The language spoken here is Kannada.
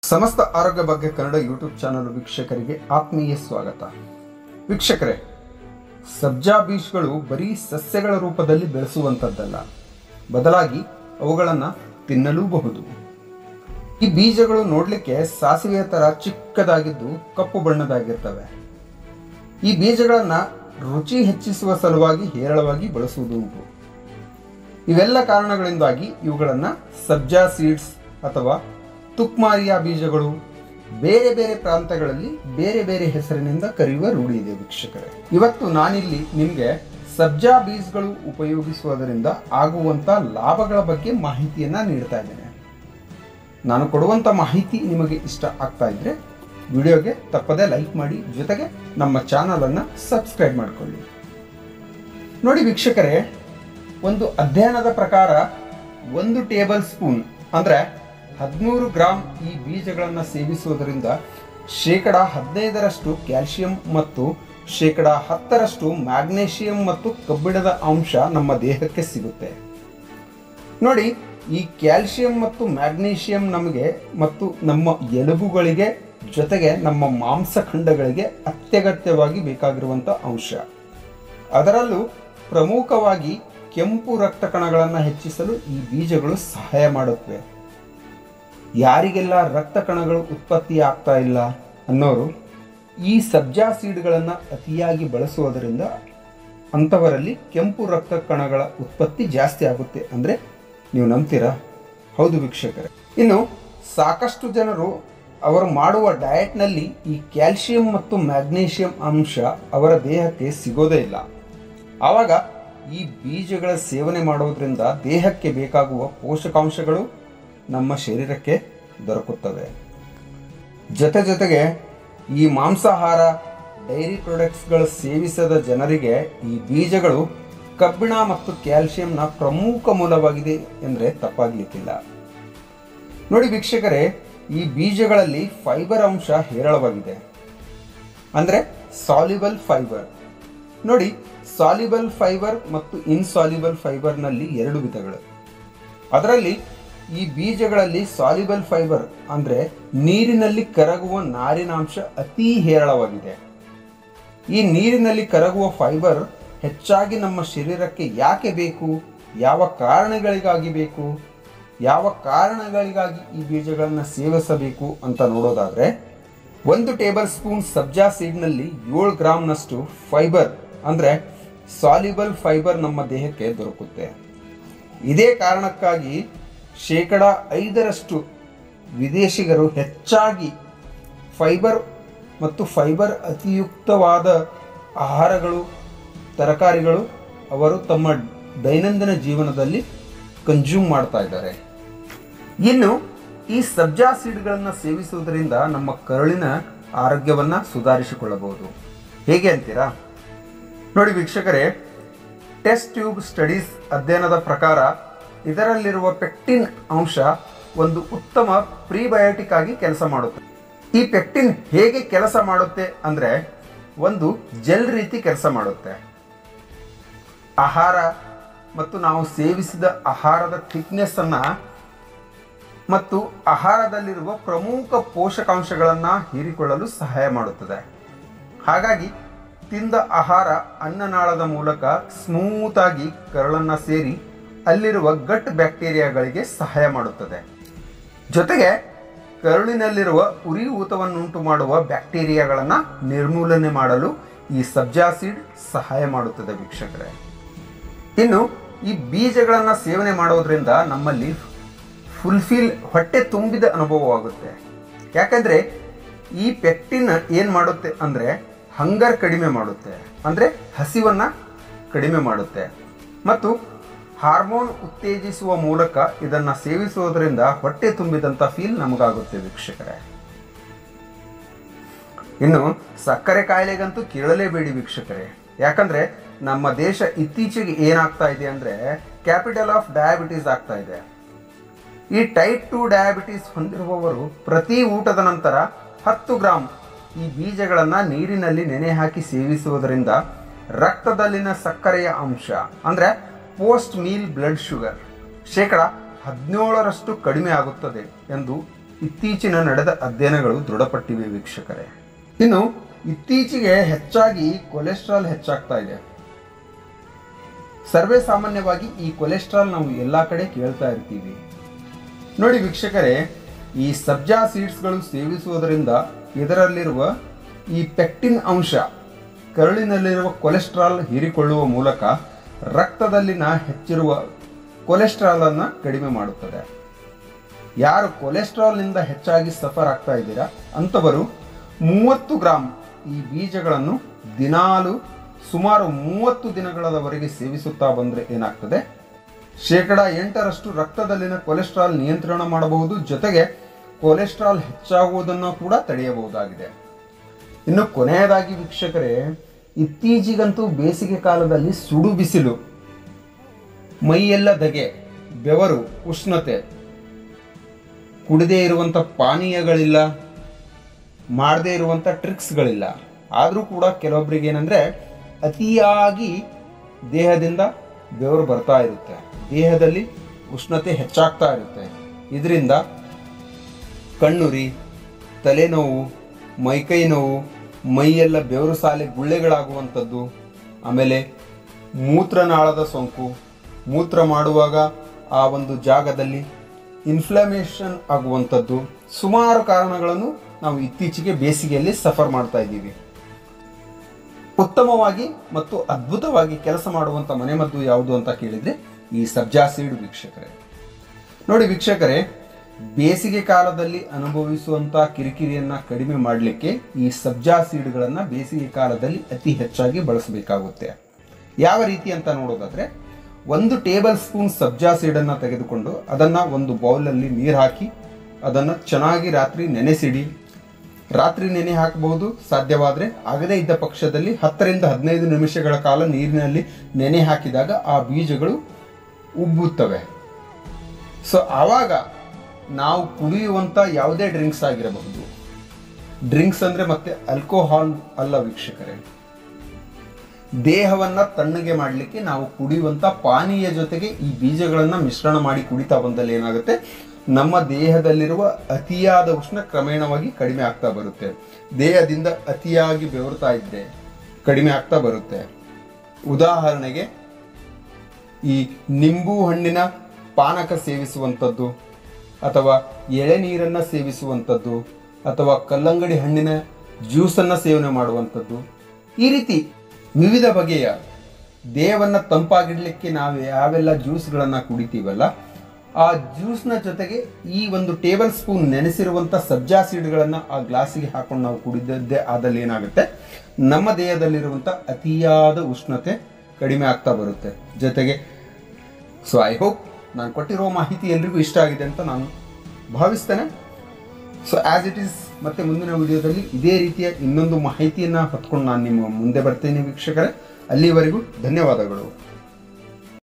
ಸಮಸ್ತ ಆರೋಗ್ಯ ಬಗ್ಗೆ ಕನ್ನಡ ಯೂಟ್ಯೂಬ್ ಚಾನಲ್ ವೀಕ್ಷಕರಿಗೆ ಆತ್ಮೀಯ ಸ್ವಾಗತ. ವೀಕ್ಷಕರೇ, ಸಬ್ಜಾ ಬೀಜಗಳು ಬರೀ ಸಸ್ಯಗಳ ರೂಪದಲ್ಲಿ ಬೆಳೆಸುವಂಥದ್ದಲ್ಲ, ಬದಲಾಗಿ ಅವುಗಳನ್ನು ತಿನ್ನಲೂಬಹುದು. ಈ ಬೀಜಗಳು ನೋಡಲಿಕ್ಕೆ ಸಾಸಿವೆಯ ಥರ ಚಿಕ್ಕದಾಗಿದ್ದು ಕಪ್ಪು ಬಣ್ಣದಾಗಿರ್ತವೆ. ಈ ಬೀಜಗಳನ್ನು ರುಚಿ ಹೆಚ್ಚಿಸುವ ಸಲುವಾಗಿ ಹೇರಳವಾಗಿ ಬಳಸುವುದುಂಟು. ಇವೆಲ್ಲ ಕಾರಣಗಳಿಂದಾಗಿ ಇವುಗಳನ್ನು ಸಬ್ಜಾ ಸೀಡ್ಸ್ ಅಥವಾ ತುಕ್ಮಾರಿಯ ಬೀಜಗಳು ಬೇರೆ ಬೇರೆ ಪ್ರಾಂತಗಳಲ್ಲಿ ಬೇರೆ ಬೇರೆ ಹೆಸರಿನಿಂದ ಕರೆಯುವ ರೂಢಿ ಇದೆ. ವೀಕ್ಷಕರೇ, ಇವತ್ತು ನಾನಿಲ್ಲಿ ನಿಮಗೆ ಸಬ್ಜಾ ಬೀಜಗಳು ಉಪಯೋಗಿಸುವುದರಿಂದ ಆಗುವಂಥ ಲಾಭಗಳ ಬಗ್ಗೆ ಮಾಹಿತಿಯನ್ನು ನೀಡ್ತಾ ಇದ್ದೇನೆ. ನಾನು ಕೊಡುವಂಥ ಮಾಹಿತಿ ನಿಮಗೆ ಇಷ್ಟ ಆಗ್ತಾ ಇದ್ದರೆ ವಿಡಿಯೋಗೆ ತಪ್ಪದೇ ಲೈಕ್ ಮಾಡಿ, ಜೊತೆಗೆ ನಮ್ಮ ಚಾನಲನ್ನು ಸಬ್ಸ್ಕ್ರೈಬ್ ಮಾಡಿಕೊಳ್ಳಿ. ನೋಡಿ ವೀಕ್ಷಕರೇ, ಒಂದು ಅಧ್ಯಯನದ ಪ್ರಕಾರ 1 ಟೇಬಲ್ ಸ್ಪೂನ್ ಅಂದರೆ 13 ಗ್ರಾಂ ಈ ಬೀಜಗಳನ್ನು ಸೇವಿಸುವುದರಿಂದ ಶೇಕಡ 15ರಷ್ಟು ಕ್ಯಾಲ್ಸಿಯಂ ಮತ್ತು ಶೇಕಡ 10ರಷ್ಟು ಮ್ಯಾಗ್ನೇಷಿಯಂ ಮತ್ತು ಕಬ್ಬಿಣದ ಅಂಶ ನಮ್ಮ ದೇಹಕ್ಕೆ ಸಿಗುತ್ತೆ. ನೋಡಿ, ಈ ಕ್ಯಾಲ್ಸಿಯಂ ಮತ್ತು ಮ್ಯಾಗ್ನೇಷಿಯಂ ನಮಗೆ ಮತ್ತು ನಮ್ಮ ಎಲುಬುಗಳಿಗೆ ಜೊತೆಗೆ ನಮ್ಮ ಮಾಂಸಖಂಡಗಳಿಗೆ ಅತ್ಯಗತ್ಯವಾಗಿ ಬೇಕಾಗಿರುವಂಥ ಅಂಶ. ಅದರಲ್ಲೂ ಪ್ರಮುಖವಾಗಿ ಕೆಂಪು ರಕ್ತ ಕಣಗಳನ್ನು ಹೆಚ್ಚಿಸಲು ಈ ಬೀಜಗಳು ಸಹಾಯ ಮಾಡುತ್ತವೆ. ಯಾರಿಗೆಲ್ಲ ರಕ್ತ ಕಣಗಳು ಉತ್ಪತ್ತಿ ಆಗ್ತಾ ಇಲ್ಲ ಅನ್ನೋರು ಈ ಸಬ್ಜಾ ಸೀಡ್ಗಳನ್ನು ಅತಿಯಾಗಿ ಬಳಸುವುದರಿಂದ ಅಂಥವರಲ್ಲಿ ಕೆಂಪು ರಕ್ತ ಕಣಗಳ ಉತ್ಪತ್ತಿ ಜಾಸ್ತಿ ಆಗುತ್ತೆ. ಅಂದರೆ ನೀವು ನಂಬ್ತೀರಾ? ಹೌದು ವೀಕ್ಷಕರೇ. ಇನ್ನು ಸಾಕಷ್ಟು ಜನರು ಅವರು ಮಾಡುವ ಡಯಟ್ನಲ್ಲಿ ಈ ಕ್ಯಾಲ್ಸಿಯಂ ಮತ್ತು ಮ್ಯಾಗ್ನೇಷಿಯಂ ಅಂಶ ಅವರ ದೇಹಕ್ಕೆ ಸಿಗೋದೇ ಇಲ್ಲ. ಆವಾಗ ಈ ಬೀಜಗಳ ಸೇವನೆ ಮಾಡೋದ್ರಿಂದ ದೇಹಕ್ಕೆ ಬೇಕಾಗುವ ಪೋಷಕಾಂಶಗಳು ನಮ್ಮ ಶರೀರಕ್ಕೆ ದೊರಕುತ್ತವೆ. ಜೊತೆಗೆ ಈ ಮಾಂಸಾಹಾರ ಡೈರಿ ಪ್ರಾಡಕ್ಟ್ಸ್ಗಳು ಸೇವಿಸದ ಜನರಿಗೆ ಈ ಬೀಜಗಳು ಕಬ್ಬಿಣ ಮತ್ತು ಕ್ಯಾಲ್ಸಿಯಂನ ಪ್ರಮುಖ ಮೂಲವಾಗಿದೆ ಎಂದರೆ ತಪ್ಪಾಗಲಿಕ್ಕಿಲ್ಲ. ನೋಡಿ ವೀಕ್ಷಕರೇ, ಈ ಬೀಜಗಳಲ್ಲಿ ಫೈಬರ್ ಅಂಶ ಹೇರಳವಾಗಿದೆ. ಅಂದರೆ ಸಾಲ್ಯುಬಲ್ ಫೈಬರ್. ನೋಡಿ, ಸಾಲ್ಯುಬಲ್ ಫೈಬರ್ ಮತ್ತು ಇನ್ಸಾಲ್ಯುಬಲ್ ಫೈಬರ್ನಲ್ಲಿ 2 ವಿಧಗಳು. ಅದರಲ್ಲಿ ಈ ಬೀಜಗಳಲ್ಲಿ ಸಾಲ್ಯುಬಲ್ ಫೈಬರ್ ಅಂದರೆ ನೀರಿನಲ್ಲಿ ಕರಗುವ ನಾರಿನಾಂಶ ಅತೀ ಹೇರಳವಾಗಿದೆ. ಈ ನೀರಿನಲ್ಲಿ ಕರಗುವ ಫೈಬರ್ ಹೆಚ್ಚಾಗಿ ನಮ್ಮ ಶರೀರಕ್ಕೆ ಯಾಕೆ ಬೇಕು, ಯಾವ ಕಾರಣಗಳಿಗಾಗಿ ಬೇಕು, ಯಾವ ಕಾರಣಗಳಿಗಾಗಿ ಈ ಬೀಜಗಳನ್ನು ಸೇವಿಸಬೇಕು ಅಂತ ನೋಡೋದಾದರೆ 1 ಟೇಬಲ್ ಸ್ಪೂನ್ ಸಬ್ಜಾ ಸೀಡ್ನಲ್ಲಿ 7 ಗ್ರಾಂನಷ್ಟು ಫೈಬರ್ ಅಂದರೆ ಸಾಲ್ಯುಬಲ್ ಫೈಬರ್ ನಮ್ಮ ದೇಹಕ್ಕೆ ದೊರಕುತ್ತೆ. ಇದೇ ಕಾರಣಕ್ಕಾಗಿ ಶೇಕಡ 5ರಷ್ಟು ವಿದೇಶಿಗರು ಹೆಚ್ಚಾಗಿ ಫೈಬರ್ ಮತ್ತು ಫೈಬರ್ ಅತಿಯುಕ್ತವಾದ ಆಹಾರಗಳು, ತರಕಾರಿಗಳು ಅವರು ತಮ್ಮ ದೈನಂದಿನ ಜೀವನದಲ್ಲಿ ಕನ್ಸ್ಯೂಮ್ ಮಾಡ್ತಾ ಇದ್ದಾರೆ. ಇನ್ನು ಈ ಸಬ್ಜಾ ಸೀಡ್ಗಳನ್ನು ಸೇವಿಸುವುದರಿಂದ ನಮ್ಮ ಕರುಳಿನ ಆರೋಗ್ಯವನ್ನು ಸುಧಾರಿಸಿಕೊಳ್ಳಬಹುದು. ಹೇಗೆ ಅಂತೀರಾ? ನೋಡಿ ವೀಕ್ಷಕರೇ, ಟೆಸ್ಟ್ ಟ್ಯೂಬ್ ಸ್ಟಡೀಸ್ ಅಧ್ಯಯನದ ಪ್ರಕಾರ ಇದರಲ್ಲಿರುವ ಪೆಕ್ಟಿನ್ ಅಂಶ ಒಂದು ಉತ್ತಮ ಪ್ರೀಬಯೋಟಿಕ್ ಆಗಿ ಕೆಲಸ ಮಾಡುತ್ತೆ. ಈ ಪೆಕ್ಟಿನ್ ಹೇಗೆ ಕೆಲಸ ಮಾಡುತ್ತೆ ಅಂದರೆ ಒಂದು ಜೆಲ್ ರೀತಿ ಕೆಲಸ ಮಾಡುತ್ತೆ. ಆಹಾರ ಮತ್ತು ನಾವು ಸೇವಿಸಿದ ಆಹಾರದ ಥಿಕ್ನೆಸ್ಸನ್ನು ಮತ್ತು ಆಹಾರದಲ್ಲಿರುವ ಪ್ರಮುಖ ಪೋಷಕಾಂಶಗಳನ್ನು ಹೀರಿಕೊಳ್ಳಲು ಸಹಾಯ ಮಾಡುತ್ತದೆ. ಹಾಗಾಗಿ ತಿಂದ ಆಹಾರ ಅನ್ನನಾಳದ ಮೂಲಕ ಸ್ಮೂತಾಗಿ ಕರುಳನ್ನು ಸೇರಿ ಅಲ್ಲಿರುವ ಗಟ್ ಬ್ಯಾಕ್ಟೀರಿಯಾಗಳಿಗೆ ಸಹಾಯ ಮಾಡುತ್ತದೆ. ಜೊತೆಗೆ ಕರುಳಿನಲ್ಲಿರುವ ಉರಿಯೂತವನ್ನುಂಟು ಮಾಡುವ ಬ್ಯಾಕ್ಟೀರಿಯಾಗಳನ್ನು ನಿರ್ಮೂಲನೆ ಮಾಡಲು ಈ ಸಬ್ಜಾ ಸೀಡ್ ಸಹಾಯ ಮಾಡುತ್ತದೆ ವೀಕ್ಷಕರೇ. ಇನ್ನು ಈ ಬೀಜಗಳನ್ನು ಸೇವನೆ ಮಾಡೋದ್ರಿಂದ ನಮ್ಮಲ್ಲಿ ಹೊಟ್ಟೆ ತುಂಬಿದ ಅನುಭವವಾಗುತ್ತೆ. ಯಾಕಂದರೆ ಈ ಪೆಕ್ಟಿನ್ ಏನು ಮಾಡುತ್ತೆ ಅಂದರೆ ಹಂಗರ್ ಕಡಿಮೆ ಮಾಡುತ್ತೆ, ಅಂದರೆ ಹಸಿವನ್ನು ಕಡಿಮೆ ಮಾಡುತ್ತೆ ಮತ್ತು ಹಾರ್ಮೋನ್ ಉತ್ತೇಜಿಸುವ ಮೂಲಕ ಇದನ್ನು ಸೇವಿಸುವುದರಿಂದ ಹೊಟ್ಟೆ ತುಂಬಿದಂಥ ಫೀಲ್ ನಮಗಾಗುತ್ತೆ ವೀಕ್ಷಕರೇ. ಇನ್ನು ಸಕ್ಕರೆ ಕಾಯಿಲೆಗಂತೂ ಕೇಳಲೇಬೇಡಿ ವೀಕ್ಷಕರೇ. ಯಾಕಂದರೆ ನಮ್ಮ ದೇಶ ಇತ್ತೀಚೆಗೆ ಏನಾಗ್ತಾ ಇದೆ ಅಂದರೆ ಕ್ಯಾಪಿಟಲ್ ಆಫ್ ಡಯಾಬಿಟೀಸ್ ಆಗ್ತಾ ಇದೆ. ಈ ಟೈಪ್ 2 ಡಯಾಬಿಟೀಸ್ ಹೊಂದಿರುವವರು ಪ್ರತಿ ಊಟದ ನಂತರ 10 ಗ್ರಾಂ ಈ ಬೀಜಗಳನ್ನು ನೀರಿನಲ್ಲಿ ನೆನೆ ಹಾಕಿ ಸೇವಿಸುವುದರಿಂದ ರಕ್ತದಲ್ಲಿನ ಸಕ್ಕರೆಯ ಅಂಶ ಅಂದರೆ ಪೋಸ್ಟ್ ಮೀಲ್ ಬ್ಲಡ್ ಶುಗರ್ ಶೇಕಡ 17ರಷ್ಟು ಕಡಿಮೆ ಆಗುತ್ತದೆ ಎಂದು ಇತ್ತೀಚಿನ ನಡೆದ ಅಧ್ಯಯನಗಳು ದೃಢಪಟ್ಟಿವೆ ವೀಕ್ಷಕರೇ. ಇನ್ನು ಇತ್ತೀಚೆಗೆ ಹೆಚ್ಚಾಗಿ ಕೊಲೆಸ್ಟ್ರಾಲ್ ಹೆಚ್ಚಾಗ್ತಾ ಇದೆ. ಸರ್ವೇ ಸಾಮಾನ್ಯವಾಗಿ ಈ ಕೊಲೆಸ್ಟ್ರಾಲ್ ನಾವು ಎಲ್ಲ ಕಡೆ ಕೇಳ್ತಾ ಇರ್ತೀವಿ. ನೋಡಿ ವೀಕ್ಷಕರೇ, ಈ ಸಬ್ಜಾ ಸೀಡ್ಸ್ಗಳು ಸೇವಿಸುವುದರಿಂದ ಇದರಲ್ಲಿರುವ ಈ ಪೆಕ್ಟಿನ್ ಅಂಶ ಕರುಳಿನಲ್ಲಿರುವ ಕೊಲೆಸ್ಟ್ರಾಲ್ ಹೀರಿಕೊಳ್ಳುವ ಮೂಲಕ ರಕ್ತದಲ್ಲಿನ ಹೆಚ್ಚಿರುವ ಕೊಲೆಸ್ಟ್ರಾಲನ್ನು ಕಡಿಮೆ ಮಾಡುತ್ತದೆ. ಯಾರು ಕೊಲೆಸ್ಟ್ರಾಲ್ನಿಂದ ಹೆಚ್ಚಾಗಿ ಸಫರ್ ಆಗ್ತಾ ಇದ್ದೀರಾ ಅಂಥವರು 30 ಗ್ರಾಮ್ ಈ ಬೀಜಗಳನ್ನು ದಿನಾಲು ಸುಮಾರು 30 ದಿನಗಳವರೆಗೆ ಸೇವಿಸುತ್ತಾ ಬಂದರೆ ಏನಾಗ್ತದೆ, 8% ರಕ್ತದಲ್ಲಿನ ಕೊಲೆಸ್ಟ್ರಾಲ್ ನಿಯಂತ್ರಣ ಮಾಡಬಹುದು. ಜೊತೆಗೆ ಕೊಲೆಸ್ಟ್ರಾಲ್ ಹೆಚ್ಚಾಗುವುದನ್ನು ಕೂಡ ತಡೆಯಬಹುದಾಗಿದೆ. ಇನ್ನು ಕೊನೆಯದಾಗಿ ವೀಕ್ಷಕರೇ, ಇತ್ತೀಚೆಗಂತೂ ಬೇಸಿಗೆ ಕಾಲದಲ್ಲಿ ಸುಡು ಬಿಸಿಲು, ಮೈಯೆಲ್ಲ ಧಗೆ, ಬೆವರು, ಉಷ್ಣತೆ, ಕುಡಿದೇ ಇರುವಂಥ ಪಾನೀಯಗಳಿಲ್ಲ, ಮಾಡದೇ ಇರುವಂಥ ಟ್ರಿಕ್ಸ್ಗಳಿಲ್ಲ. ಆದರೂ ಕೂಡ ಕೆಲವೊಬ್ಬರಿಗೆ ಏನಂದರೆ ಅತಿಯಾಗಿ ದೇಹದಿಂದ ಬೆವರು ಬರ್ತಾ ಇರುತ್ತೆ, ದೇಹದಲ್ಲಿ ಉಷ್ಣತೆ ಹೆಚ್ಚಾಗ್ತಾ ಇರುತ್ತೆ. ಇದರಿಂದ ಕಣ್ಣುರಿ, ತಲೆನೋವು, ಮೈಕೈ ನೋವು, ಮೈಯೆಲ್ಲ ಬೆವರು ಸಾಲೆ ಗುಳ್ಳೆಗಳಾಗುವಂಥದ್ದು, ಆಮೇಲೆ ಮೂತ್ರನಾಳದ ಸೋಂಕು, ಮೂತ್ರ ಮಾಡುವಾಗ ಆ ಒಂದು ಜಾಗದಲ್ಲಿ ಇನ್ಫ್ಲಮೇಷನ್ ಆಗುವಂಥದ್ದು, ಸುಮಾರು ಕಾರಣಗಳನ್ನು ನಾವು ಇತ್ತೀಚೆಗೆ ಬೇಸಿಗೆಯಲ್ಲಿ ಸಫರ್ ಮಾಡ್ತಾ ಇದ್ದೀವಿ. ಉತ್ತಮವಾಗಿ ಮತ್ತು ಅದ್ಭುತವಾಗಿ ಕೆಲಸ ಮಾಡುವಂಥ ಮನೆಮದ್ದು ಯಾವುದು ಅಂತ ಕೇಳಿದರೆ ಈ ಸಬ್ಜಾ ಸೀಡ್ ವೀಕ್ಷಕರೇ. ನೋಡಿ ವೀಕ್ಷಕರೇ, ಬೇಸಿಗೆ ಕಾಲದಲ್ಲಿ ಅನುಭವಿಸುವಂಥ ಕಿರಿಕಿರಿಯನ್ನು ಕಡಿಮೆ ಮಾಡಲಿಕ್ಕೆ ಈ ಸಬ್ಜಾ ಸೀಡ್ಗಳನ್ನು ಬೇಸಿಗೆ ಕಾಲದಲ್ಲಿ ಅತಿ ಹೆಚ್ಚಾಗಿ ಬಳಸಬೇಕಾಗುತ್ತೆ. ಯಾವ ರೀತಿ ಅಂತ ನೋಡೋದಾದರೆ, 1 ಟೇಬಲ್ ಸ್ಪೂನ್ ಸಬ್ಜಾ ಸೀಡನ್ನು ತೆಗೆದುಕೊಂಡು ಅದನ್ನು ಒಂದು ಬೌಲಲ್ಲಿ ನೀರು ಹಾಕಿ ಅದನ್ನು ಚೆನ್ನಾಗಿ ರಾತ್ರಿ ನೆನೆಸಿಡಿ. ರಾತ್ರಿ ನೆನೆ ಹಾಕಬಹುದು, ಸಾಧ್ಯವಾದರೆ ಆಗದೇ ಇದ್ದ ಪಕ್ಷದಲ್ಲಿ 10 ರಿಂದ 15 ನಿಮಿಷಗಳ ಕಾಲ ನೀರಿನಲ್ಲಿ ನೆನೆ ಹಾಕಿದಾಗ ಆ ಬೀಜಗಳು ಉಬ್ಬುತ್ತವೆ. ಸೊ ಆವಾಗ ನಾವು ಕುಡಿಯುವಂಥ ಯಾವುದೇ ಡ್ರಿಂಕ್ಸ್ ಆಗಿರಬಹುದು, ಡ್ರಿಂಕ್ಸ್ ಅಂದರೆ ಮತ್ತೆ ಆಲ್ಕೋಹಾಲ್ ಅಲ್ಲ ವೀಕ್ಷಕರೇ, ದೇಹವನ್ನು ತಣ್ಣಗೆ ಮಾಡಲಿಕ್ಕೆ ನಾವು ಕುಡಿಯುವಂಥ ಪಾನೀಯ ಜೊತೆಗೆ ಈ ಬೀಜಗಳನ್ನು ಮಿಶ್ರಣ ಮಾಡಿ ಕುಡಿತಾ ಬಂದಲ್ಲಿ ಏನಾಗುತ್ತೆ, ನಮ್ಮ ದೇಹದಲ್ಲಿರುವ ಅತಿಯಾದ ಉಷ್ಣ ಕ್ರಮೇಣವಾಗಿ ಕಡಿಮೆ ಆಗ್ತಾ ಬರುತ್ತೆ. ದೇಹದಿಂದ ಅತಿಯಾಗಿ ಬೆವರ್ತಾ ಇದ್ದರೆ ಕಡಿಮೆ ಆಗ್ತಾ ಬರುತ್ತೆ. ಉದಾಹರಣೆಗೆ ಈ ನಿಂಬು ಹಣ್ಣಿನ ಪಾನಕ ಸೇವಿಸುವಂಥದ್ದು, ಅಥವಾ ಎಳೆನೀರನ್ನು ಸೇವಿಸುವಂಥದ್ದು, ಅಥವಾ ಕಲ್ಲಂಗಡಿ ಹಣ್ಣಿನ ಜ್ಯೂಸನ್ನು ಸೇವನೆ ಮಾಡುವಂಥದ್ದು, ಈ ರೀತಿ ವಿವಿಧ ಬಗೆಯ ದೇಹವನ್ನು ತಂಪಾಗಿಡಲಿಕ್ಕೆ ನಾವು ಯಾವೆಲ್ಲ ಜ್ಯೂಸ್ಗಳನ್ನು ಕುಡಿತೀವಲ್ಲ, ಆ ಜ್ಯೂಸ್ನ ಜೊತೆಗೆ ಈ 1 ಟೇಬಲ್ ಸ್ಪೂನ್ ನೆನೆಸಿರುವಂಥ ಸಬ್ಜಾ ಸೀಡ್ಗಳನ್ನು ಆ ಗ್ಲಾಸಿಗೆ ಹಾಕೊಂಡು ನಾವು ಕುಡಿದದ್ದೇ ಆದಲ್ಲಿ ಏನಾಗುತ್ತೆ, ನಮ್ಮ ದೇಹದಲ್ಲಿರುವಂಥ ಅತಿಯಾದ ಉಷ್ಣತೆ ಕಡಿಮೆ ಆಗ್ತಾ ಬರುತ್ತೆ. ಜೊತೆಗೆ ಐ ಹೋಪ್ ನಾನು ಕೊಟ್ಟಿರೋ ಮಾಹಿತಿ ಎಲ್ರಿಗೂ ಇಷ್ಟ ಆಗಿದೆ ಅಂತ ನಾನು ಭಾವಿಸ್ತೇನೆ. ಆ್ಯಸ್ ಇಟ್ ಈಸ್ ಮತ್ತೆ ಮುಂದಿನ ವಿಡಿಯೋದಲ್ಲಿ ಇದೇ ರೀತಿಯ ಇನ್ನೊಂದು ಮಾಹಿತಿಯನ್ನು ಹೊತ್ಕೊಂಡು ನಾನು ನಿಮ್ಮ ಮುಂದೆ ಬರ್ತೇನೆ ವೀಕ್ಷಕರೇ. ಅಲ್ಲಿವರೆಗೂ ಧನ್ಯವಾದಗಳು.